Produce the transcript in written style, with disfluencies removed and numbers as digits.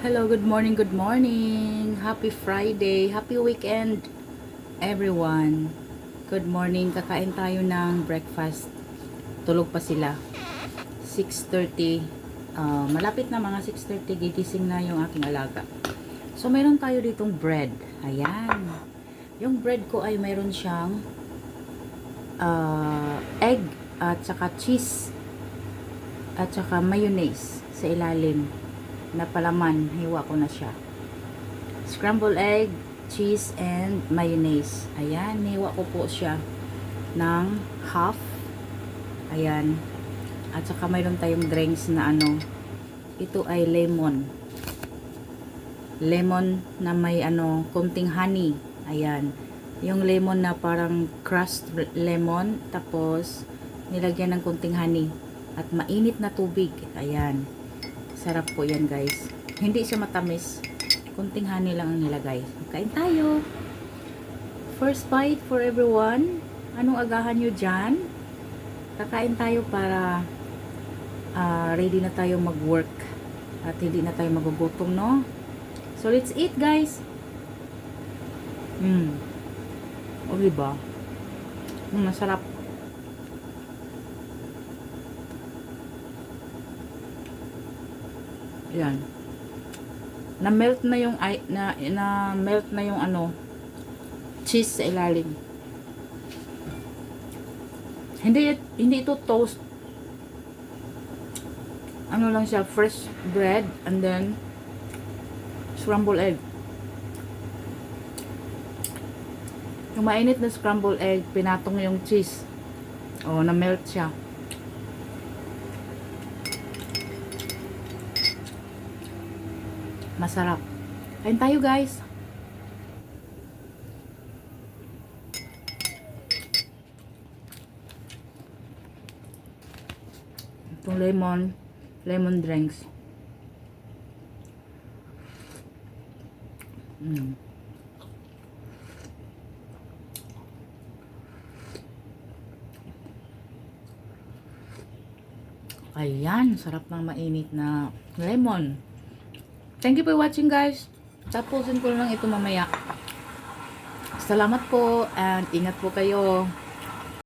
Hello, good morning, good morning. Happy Friday, happy weekend, everyone. Good morning, kakain tayo ng breakfast. Tulog pa sila. 6:30. Malapit na mga 6:30, gigising na yung aking alaga. So, meron tayo ditong bread. Ayan. Yung bread ko ay meron siyang egg at saka cheese at saka mayonnaise sa ilalim na palaman. Hiwa ko na siya. Scrambled egg, cheese, and mayonnaise. Ayan, hiwa ko po siya ng half. Ayan. At saka mayroon tayong drinks na ano. Ito ay lemon. Lemon na may ano, konting honey. Ayan. Yung lemon na parang crushed lemon. Tapos, nilagyan ng konting honey. At mainit na tubig. Ayan. Sarap po yan, guys. Hindi siya matamis. Kunting honey lang ang nilagay. Kain tayo. First bite for everyone. Anong agahan nyo dyan? Kakain tayo para ready na tayo mag-work. At hindi na tayo magugutom, no? So, let's eat, guys. O, diba? Masarap. Yan. Na-melt na yung na-melt na yung ano cheese sa ilalim. Hindi ito toast. Ano lang siya, fresh bread and then scrambled egg. Yung mainit na scrambled egg, pinatong yung cheese. Oh, na-melt siya. Masarap. Kain tayo, guys. Itong lemon drinks. Ayan, sarap ng mainit na lemon. Thank you for watching, guys. Tapusin ko lang ito mamaya. Salamat po and ingat po kayo.